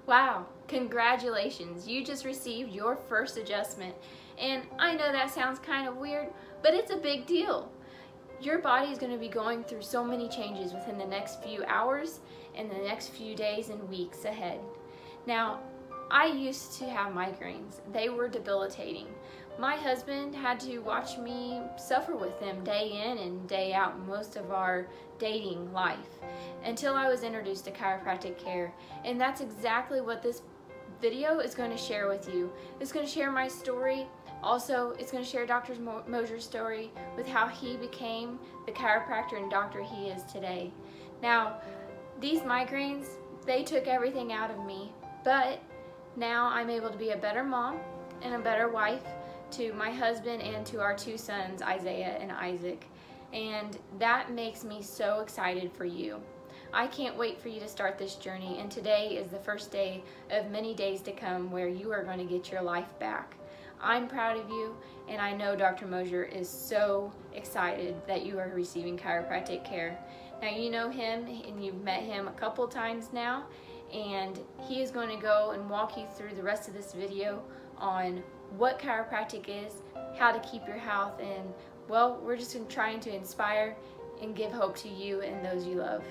Wow, congratulations. You just received your first adjustment. And I know that sounds kind of weird, but it's a big deal. Your body is going to be going through so many changes within the next few hours and the next few days and weeks ahead. Now, I used to have migraines. They were debilitating. My husband had to watch me suffer with them day in and day out most of our dating life until I was introduced to chiropractic care. And that's exactly what this video is going to share with you. It's going to share my story. Also, it's going to share Dr. Mosier's story with how he became the chiropractor and doctor he is today. Now, these migraines, they took everything out of me, but now I'm able to be a better mom and a better wife to my husband and to our two sons, Isaiah and Isaac. And that makes me so excited for you. I can't wait for you to start this journey, and today is the first day of many days to come where you are going to get your life back. I'm proud of you, and I know Dr. Mosier is so excited that you are receiving chiropractic care. Now, you know him and you've met him a couple times now, and he is going to go and walk you through the rest of this video on what chiropractic is, how to keep your health, and well, we're just trying to inspire and give hope to you and those you love.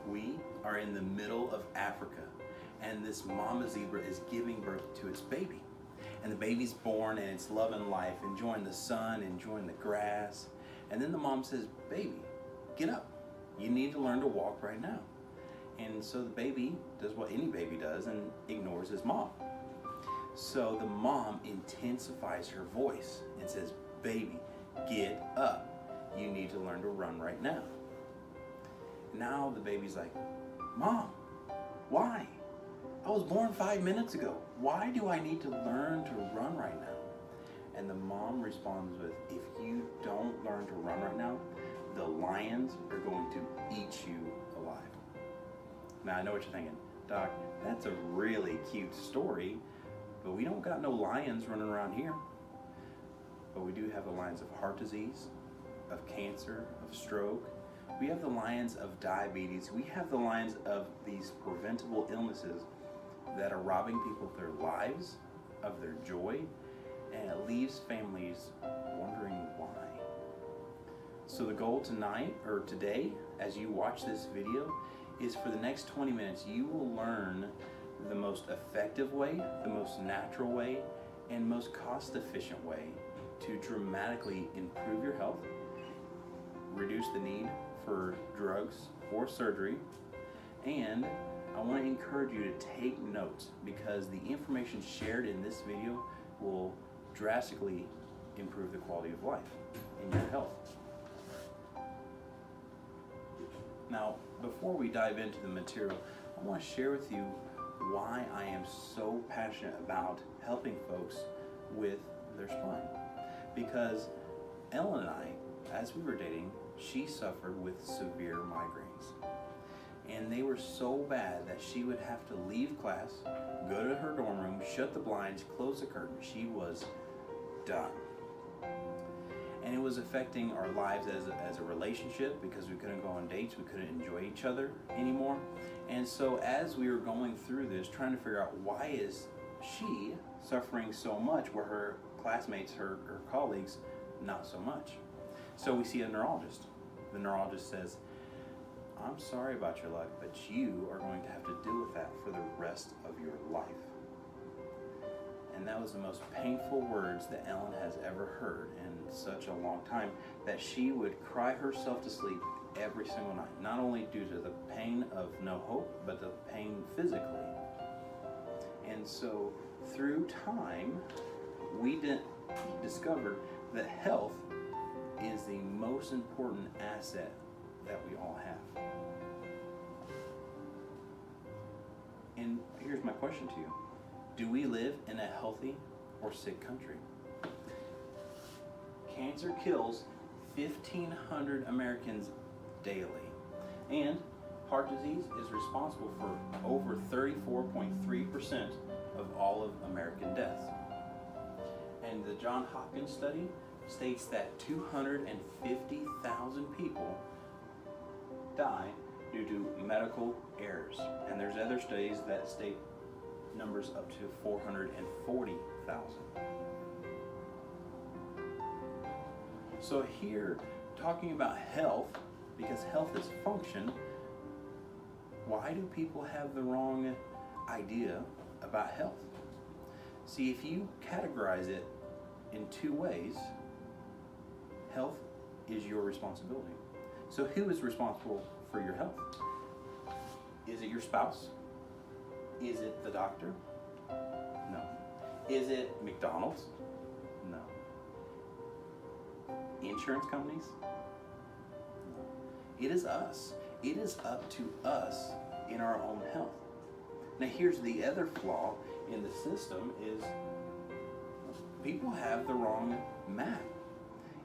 We are in the middle of Africa, and this mama zebra is giving birth to its baby. And the baby's born and it's loving life, enjoying the sun, enjoying the grass. And then the mom says, "Baby, get up. You need to learn to walk right now." And so the baby does what any baby does and ignores his mom. So the mom intensifies her voice and says, "Baby, get up. You need to learn to run right now." Now the baby's like, "Mom, why? I was born 5 minutes ago. Why do I need to learn to run right now?" And the mom responds with, "If you don't learn to run right now, the lions are going to eat you alive." Now I know what you're thinking, "Doc, that's a really cute story, but we don't got no lions running around here." But we do have the lions of heart disease, of cancer, of stroke. We have the lions of diabetes. We have the lions of these preventable illnesses that are robbing people of their lives, of their joy, and it leaves families wondering why. So the goal tonight, or today, as you watch this video, is for the next 20 minutes, you will learn the most effective way, the most natural way, and most cost-efficient way to dramatically improve your health, reduce the need for drugs or surgery, and I want to encourage you to take notes because the information shared in this video will drastically improve the quality of life and your health. Now, before we dive into the material, I want to share with you why I am so passionate about helping folks with their spine. Because Ellen and I, as we were dating, she suffered with severe migraines. And they were so bad that she would have to leave class, go to her dorm room, shut the blinds, close the curtain. She was done. And it was affecting our lives as a relationship because we couldn't go on dates, we couldn't enjoy each other anymore. And so as we were going through this, trying to figure out why is she suffering so much where her classmates, her colleagues, not so much. So we see a neurologist. The neurologist says, "I'm sorry about your luck, but you are going to have to deal with that for the rest of your life." And that was the most painful words that Ellen has ever heard in such a long time, that she would cry herself to sleep every single night, not only due to the pain of no hope, but the pain physically. And so through time, we discovered that health is the most important asset that we all have. And here's my question to you. Do we live in a healthy or sick country? Cancer kills 1,500 Americans daily. And heart disease is responsible for over 34.3% of all of American deaths. And the Johns Hopkins study states that 250,000 people die due to medical errors. And there's other studies that state numbers up to 440,000. So here, talking about health, because health is function, why do people have the wrong idea about health? See, if you categorize it in two ways, health is your responsibility. So who is responsible for your health? Is it your spouse? Is it the doctor? No. Is it McDonald's? No. Insurance companies? No. It is us. It is up to us in our own health. Now here's the other flaw in the system is people have the wrong map.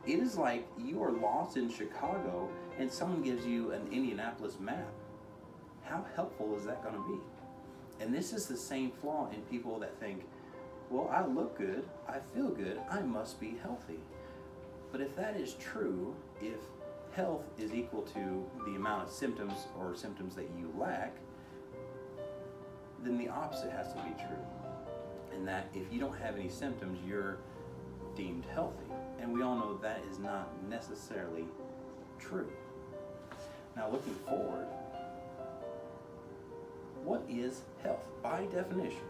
It is like you are lost in Chicago and someone gives you an Indianapolis map. How helpful is that going to be? And this is the same flaw in people that think, well, I look good, I feel good, I must be healthy. But if that is true, if health is equal to the amount of symptoms or symptoms that you lack, then the opposite has to be true. And that if you don't have any symptoms, you're deemed healthy. And we all know that is not necessarily true. Now looking forward, what is health? By definition,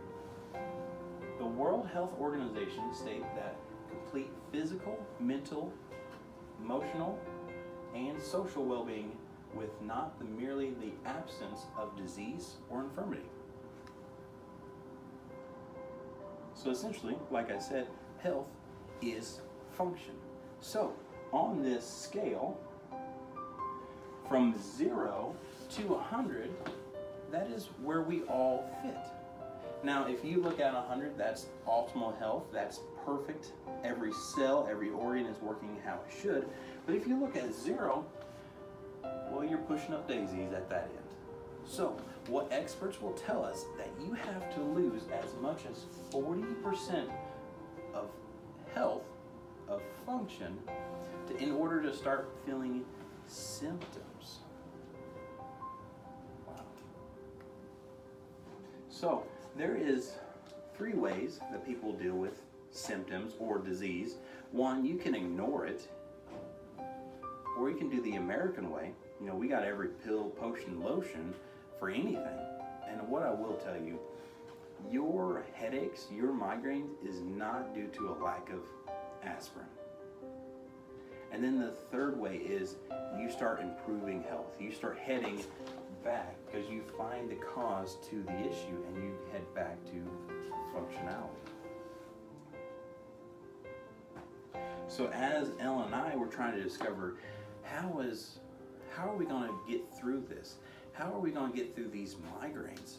the World Health Organization states that complete physical, mental, emotional, and social well-being with not merely the absence of disease or infirmity. So essentially, like I said, health is function. So on this scale, from 0 to 100, that is where we all fit. Now, if you look at 100, that's optimal health, that's perfect. Every cell, every organ is working how it should. But if you look at 0, well, you're pushing up daisies at that end. So, what experts will tell us that you have to lose as much as 40% of health, of function, in order to start feeling symptoms. Wow. So, there is 3 ways that people deal with symptoms or disease. One, you can ignore it, or you can do the American way. You know, we got every pill, potion, lotion for anything. And what I will tell you, your headaches, your migraines is not due to a lack of aspirin. And then the third way is you start improving health. You start heading back because you find the cause to the issue and you head back to functionality. So as Ellen and I were trying to discover how are we going to get through this? How are we going to get through these migraines?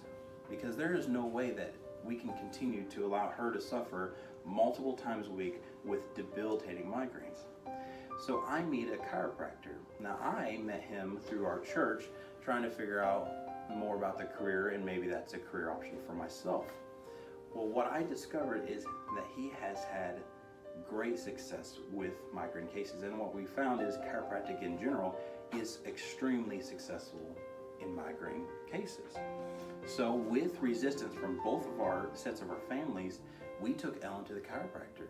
Because there is no way that we can continue to allow her to suffer multiple times a week with debilitating migraines. So I meet a chiropractor. Now I met him through our church, trying to figure out more about the career, and maybe that's a career option for myself. Well, what I discovered is that he has had great success with migraine cases, and what we found is chiropractic in general is extremely successful in migraine cases. So with resistance from both of our sets of our families, we took Ellen to the chiropractor.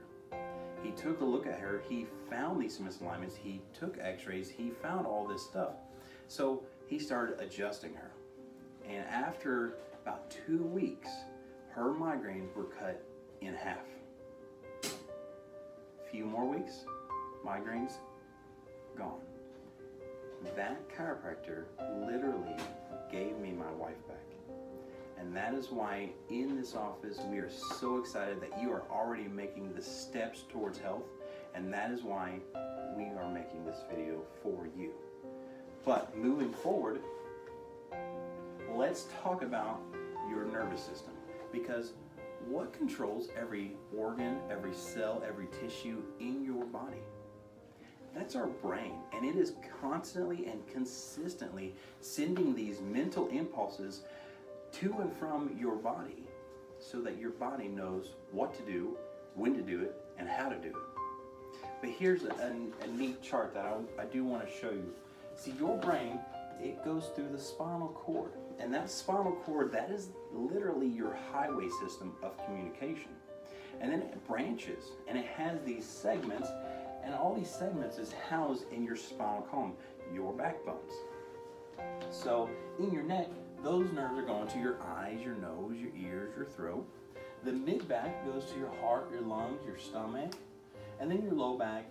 He took a look at her, he found these misalignments, he took x-rays, he found all this stuff. So he started adjusting her. And after about 2 weeks, her migraines were cut in half. Few more weeks, migraines gone. That chiropractor literally gave me my wife back. And that is why in this office we are so excited that you are already making the steps towards health, and that is why we are making this video for you. But moving forward, let's talk about your nervous system, because what controls every organ, every cell, every tissue in your body? That's our brain, and it is constantly and consistently sending these mental impulses to and from your body so that your body knows what to do, when to do it, and how to do it. But here's a neat chart that I do want to show you. See, your brain it goes through the spinal cord. And that spinal cord, that is literally your highway system of communication. And then it branches, and it has these segments, and all these segments is housed in your spinal column, your backbones. So in your neck, those nerves are going to your eyes, your nose, your ears, your throat. The mid-back goes to your heart, your lungs, your stomach, and then your low back,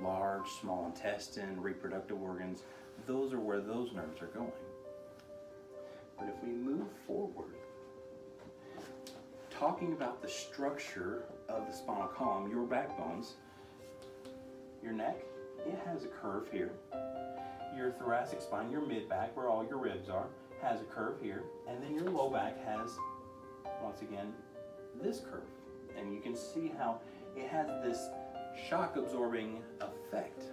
large, small intestine, reproductive organs. Those are where those nerves are going. But if we move forward, talking about the structure of the spinal column, your backbones, your neck, it has a curve here. Your thoracic spine, your mid-back, where all your ribs are, has a curve here. And then your low back has, once again, this curve. And you can see how it has this shock-absorbing effect.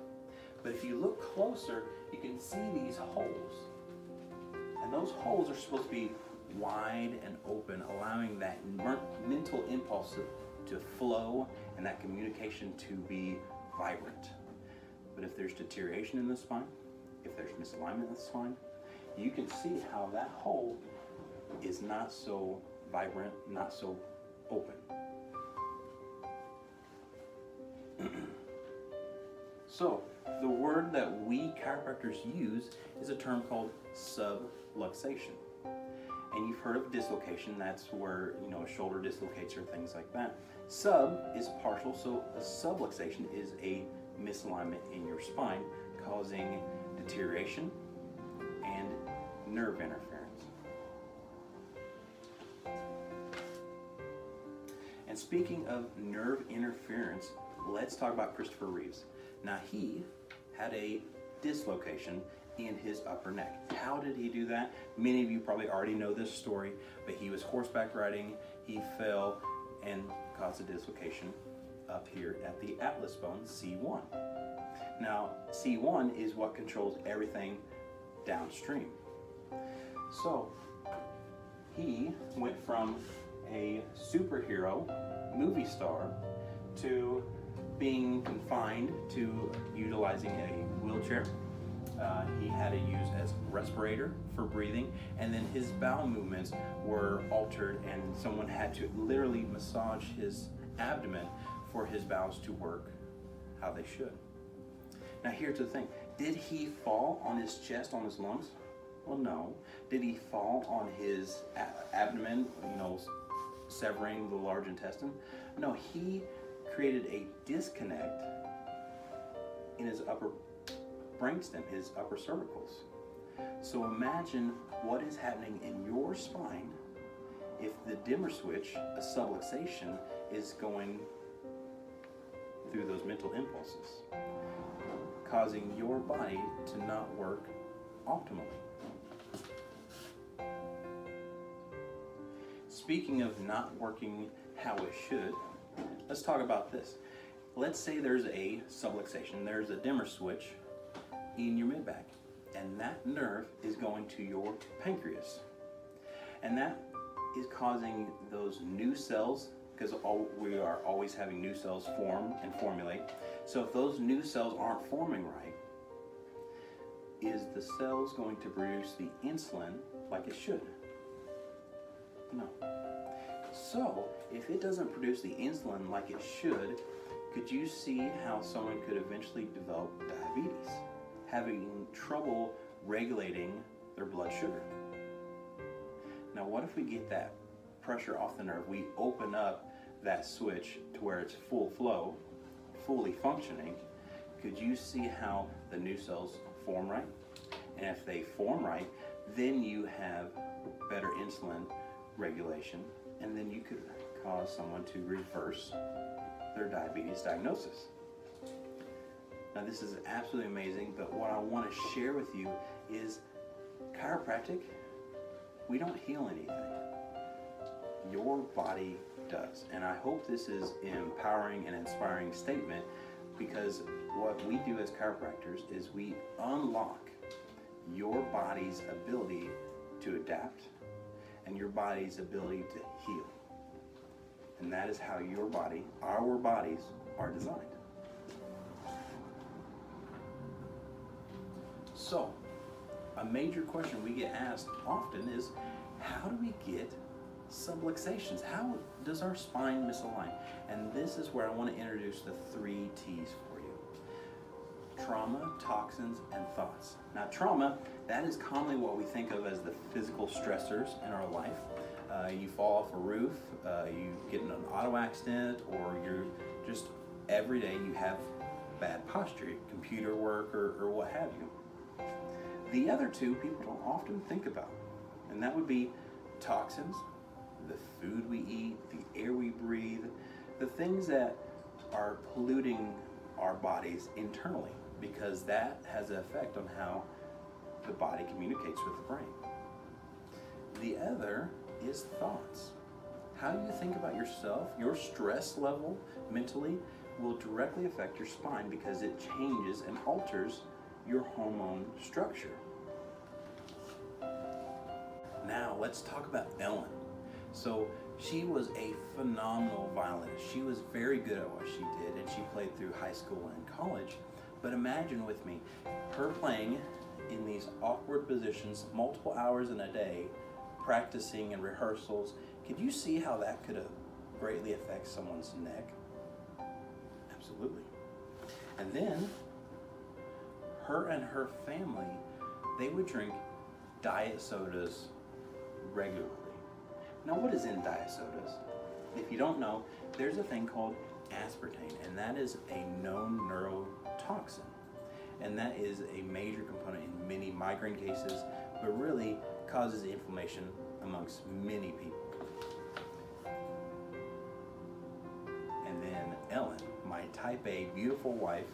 But if you look closer, you can see these holes. And those holes are supposed to be wide and open, allowing that mental impulse to flow and that communication to be vibrant. But if there's deterioration in the spine, if there's misalignment in the spine, you can see how that hole is not so vibrant, not so open. So, the word that we chiropractors use is a term called subluxation. And you've heard of dislocation, that's where, a shoulder dislocates or things like that. Sub is partial, so a subluxation is a misalignment in your spine causing deterioration and nerve interference. And speaking of nerve interference, let's talk about Christopher Reeves. Now, he had a dislocation in his upper neck. How did he do that? Many of you probably already know this story, but he was horseback riding, he fell and caused a dislocation up here at the atlas bone, C1. Now, C1 is what controls everything downstream. So, he went from a superhero movie star to being confined to utilizing a wheelchair. He had to use as respirator for breathing, and then his bowel movements were altered, and someone had to literally massage his abdomen for his bowels to work how they should. Now here's the thing, did he fall on his chest, on his lungs? Well, no. Did he fall on his abdomen, severing the large intestine? No, he created a disconnect in his upper brainstem, his upper cervicals. So imagine what is happening in your spine if the dimmer switch, a subluxation, is going through those mental impulses, causing your body to not work optimally. Speaking of not working how it should, let's talk about this. Let's say there's a subluxation, there's a dimmer switch in your mid-back, and that nerve is going to your pancreas. And that is causing those new cells, because we are always having new cells form and formulate. So if those new cells aren't forming right, is the cells going to produce the insulin like it should? No. So if it doesn't produce the insulin like it should, could you see how someone could eventually develop diabetes, having trouble regulating their blood sugar? Now what if we get that pressure off the nerve, we open up that switch to where it's full flow, fully functioning? Could you see how the new cells form right? And if they form right, then you have better insulin regulation, and then you could cause someone to reverse their diabetes diagnosis. Now this is absolutely amazing, but what I want to share with you is chiropractic, we don't heal anything. Your body does. And I hope this is an empowering and inspiring statement, because what we do as chiropractors is we unlock your body's ability to adapt and your body's ability to heal. And that is how your body, our bodies, are designed. So, a major question we get asked often is, how do we get subluxations? How does our spine misalign? And this is where I want to introduce the 3 T's for you. Trauma, toxins, and thoughts. Now trauma, that is commonly what we think of as the physical stressors in our life. You fall off a roof, you get in an auto accident, or you're just every day you have bad posture, computer work, or what have you. The other 2 people don't often think about, and that would be toxins, the food we eat, the air we breathe, the things that are polluting our bodies internally, because that has an effect on how the body communicates with the brain. The other is thoughts. How you think about yourself, your stress level mentally will directly affect your spine because it changes and alters your hormone structure. Now let's talk about Ellen. So she was a phenomenal violinist. She was very good at what she did, and she played through high school and college. But imagine with me, her playing in these awkward positions multiple hours in a day, practicing and rehearsals. Could you see how that could greatly affect someone's neck? Absolutely. And then her and her family, they would drink diet sodas regularly. Now what is in diet sodas? If you don't know, there's a thing called aspartame, and that is a known neurotoxin. And that is a major component in many migraine cases, but really causes inflammation amongst many people. And then Ellen, my type A beautiful wife,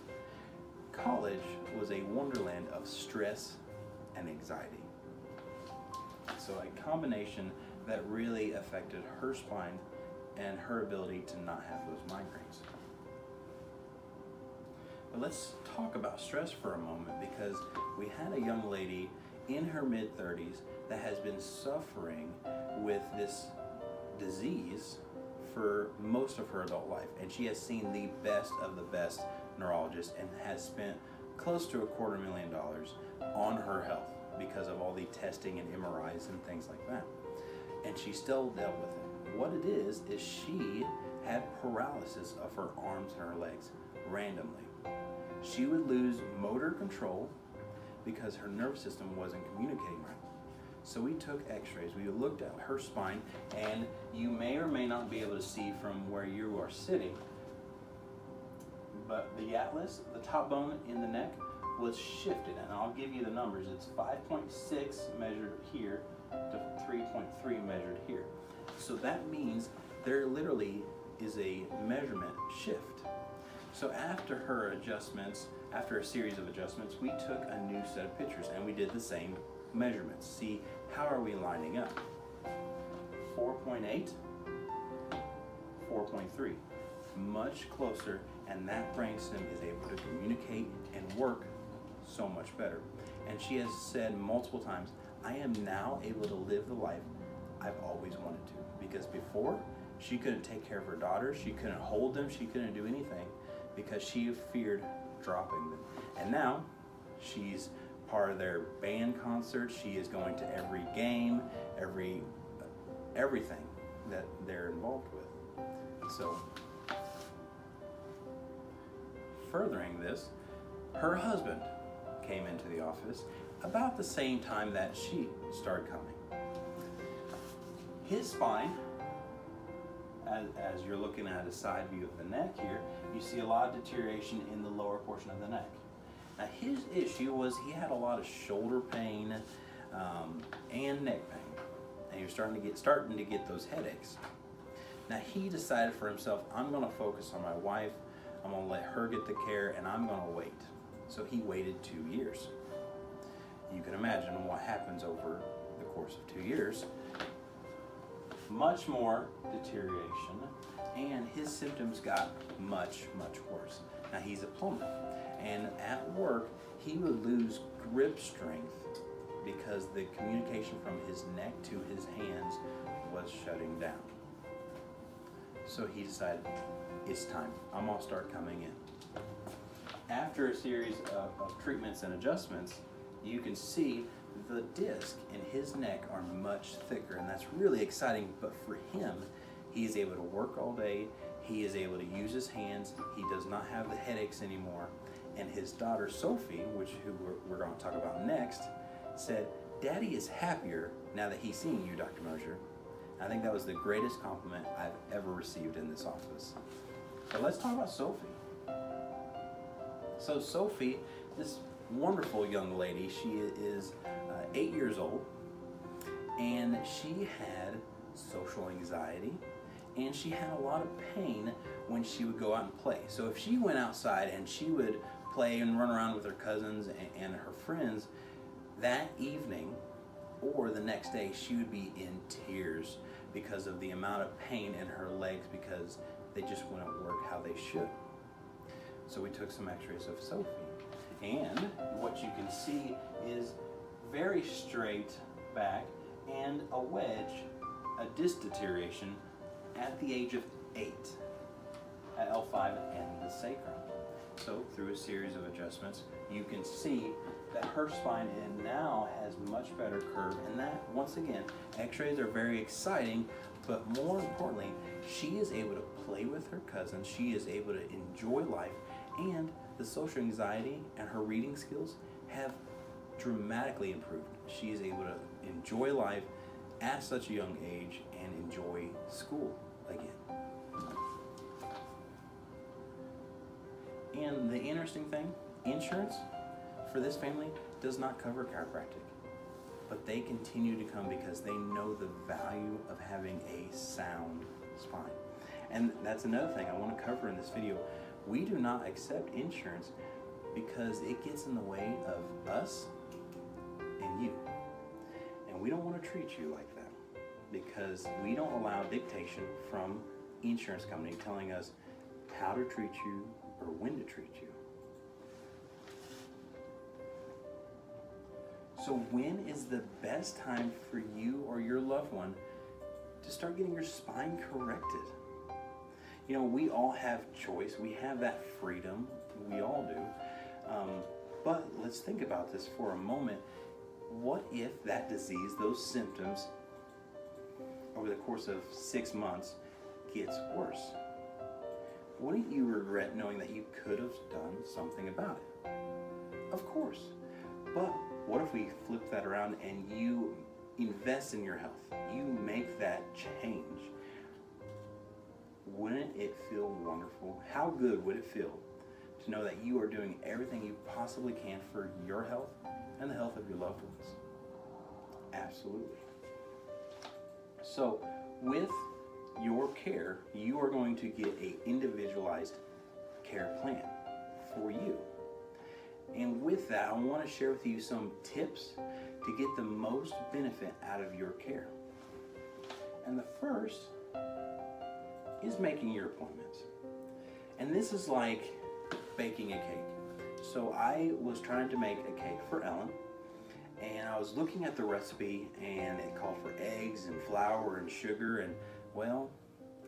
college was a wonderland of stress and anxiety. So a combination that really affected her spine and her ability to not have those migraines. But let's talk about stress for a moment, because we had a young lady in her mid-30s that has been suffering with this disease for most of her adult life, and she has seen the best of the best neurologists and has spent close to $250,000 on her health because of all the testing and MRIs and things like that. And she still dealt with it. What it is she had paralysis of her arms and her legs randomly. She would lose motor control because her nervous system wasn't communicating right. So we took x-rays, we looked at her spine, and you may or may not be able to see from where you are sitting, but the atlas, the top bone in the neck, was shifted, and I'll give you the numbers. It's 5.6 measured here to 3.3 measured here. So that means there literally is a measurement shift. So after her adjustments, after a series of adjustments, we took a new set of pictures and we did the same measurements. See, how are we lining up? 4.8, 4.3, much closer, and that brainstem is able to communicate and work so much better. And she has said multiple times, I am now able to live the life I've always wanted to, because before she couldn't take care of her daughters, she couldn't hold them, she couldn't do anything because she feared dropping them. And now she's part of their band concerts. She is going to every game, everything that they're involved with. So furthering this, her husband came into the office about the same time that she started coming. His spine, as you're looking at a side view of the neck here, you see a lot of deterioration in the lower portion of the neck. Now his issue was he had a lot of shoulder pain and neck pain, and he was starting to get those headaches. Now he decided for himself, I'm going to focus on my wife, I'm going to let her get the care, and I'm going to wait. So he waited 2 years. You can imagine what happens over the course of 2 years. Much more deterioration, and his symptoms got much, much worse. Now he's a plumber, and at work he would lose grip strength because the communication from his neck to his hands was shutting down. So he decided, it's time, I'm gonna start coming in. After a series of treatments and adjustments, you can see the disc in his neck are much thicker, and that's really exciting. But for him, he is able to work all day. He is able to use his hands. He does not have the headaches anymore. And his daughter Sophie, who we're going to talk about next, said, "Daddy is happier now that he's seeing you, Dr. Mosier." I think that was the greatest compliment I've ever received in this office. So let's talk about Sophie. So Sophie, this wonderful young lady, she is 8 years old, and she had social anxiety, and she had a lot of pain when she would go out and play. So if she went outside and she would play and run around with her cousins and her friends, that evening or the next day she would be in tears because of the amount of pain in her legs because they just wouldn't work how they should. So we took some x-rays of Sophie, and what you can see is very straight back and a wedge, a disc deterioration at the age of 8 at L5 and the sacrum. So through a series of adjustments, you can see that her spine now has much better curve, and that, once again, x-rays are very exciting, but more importantly, she is able to play with her cousins, she is able to enjoy life, and the social anxiety and her reading skills have dramatically improved. She is able to enjoy life at such a young age and enjoy school again. And the interesting thing, insurance for this family does not cover chiropractic, but they continue to come because they know the value of having a sound spine. And that's another thing I want to cover in this video. We do not accept insurance because it gets in the way of us and you. And we don't want to treat you like that because we don't allow dictation from insurance company telling us how to treat you or when to treat you. So when is the best time for you or your loved one to start getting your spine corrected? You know, we all have choice. We have that freedom. We all do. But let's think about this for a moment. What if that disease, those symptoms, over the course of 6 months gets worse? Wouldn't you regret knowing that you could have done something about it? Of course. But what if we flip that around and you invest in your health? You make that change. Wouldn't it feel wonderful? How good would it feel to know that you are doing everything you possibly can for your health and the health of your loved ones? Absolutely. So with your care, you are going to get an individualized care plan for you. And with that, I want to share with you some tips to get the most benefit out of your care. And the first is making your appointments. And this is like baking a cake. So I was trying to make a cake for Ellen, and I was looking at the recipe, and it called for eggs and flour and sugar, and well,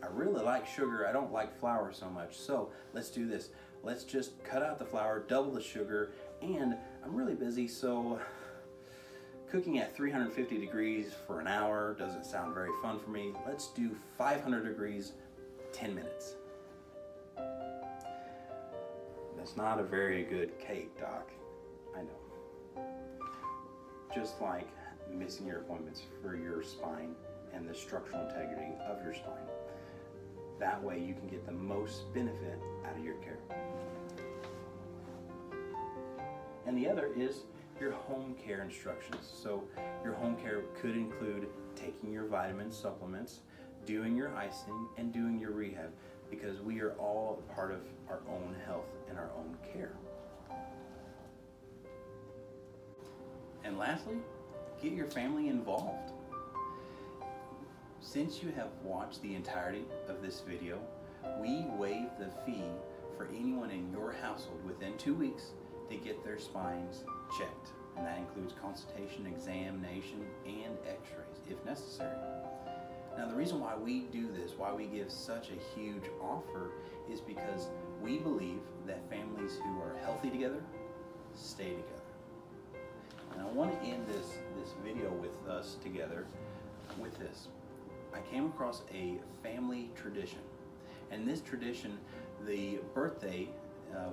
I really like sugar. I don't like flour so much. So let's do this. Let's just cut out the flour, double the sugar, and I'm really busy, so cooking at 350 degrees for an hour doesn't sound very fun for me. Let's do 500 degrees, 10 minutes. That's not a very good cake, Doc. I know. Just like missing your appointments for your spine and the structural integrity of your spine. That way you can get the most benefit out of your care. And the other is your home care instructions. So your home care could include taking your vitamin supplements, doing your icing, and doing your rehab, because we are all a part of our own health and our own care. And lastly, get your family involved. Since you have watched the entirety of this video, we waive the fee for anyone in your household within 2 weeks to get their spines checked. And that includes consultation, examination, and x-rays if necessary. Now the reason why we do this, why we give such a huge offer, is because we believe that families who are healthy together stay together. And I want to end this video with us together with this. I came across a family tradition. And this tradition, the birthday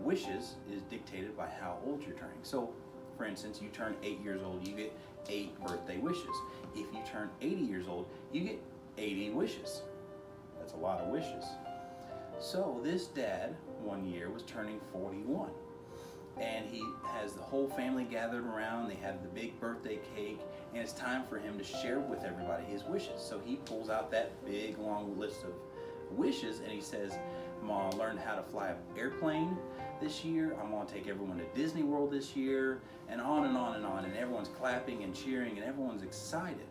wishes is dictated by how old you're turning. So, for instance, you turn 8 years old, you get 8 birthday wishes. If you turn 80 years old, you get 80 wishes. That's a lot of wishes. So this dad, one year, was turning 41. And he has the whole family gathered around. They have the big birthday cake, and it's time for him to share with everybody his wishes. So he pulls out that big long list of wishes and he says, I'm gonna learn how to fly an airplane this year. I'm gonna take everyone to Disney World this year, and on and on and on. And everyone's clapping and cheering and everyone's excited.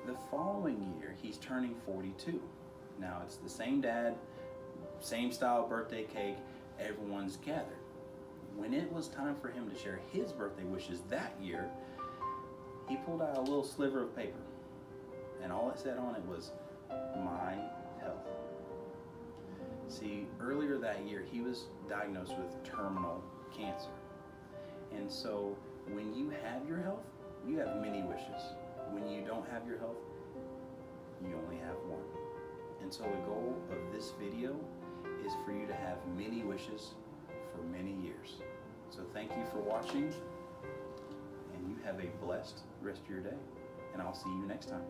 The following year, he's turning 42. Now it's the same dad, same style birthday cake, everyone's gathered. When it was time for him to share his birthday wishes that year, he pulled out a little sliver of paper, and all it said on it was, my health. See, earlier that year, he was diagnosed with terminal cancer. And so when you have your health, you have many wishes. When you don't have your health, you only have one. And so the goal of this video is for you to have many wishes for many years. So thank you for watching, and you have a blessed rest of your day, and I'll see you next time.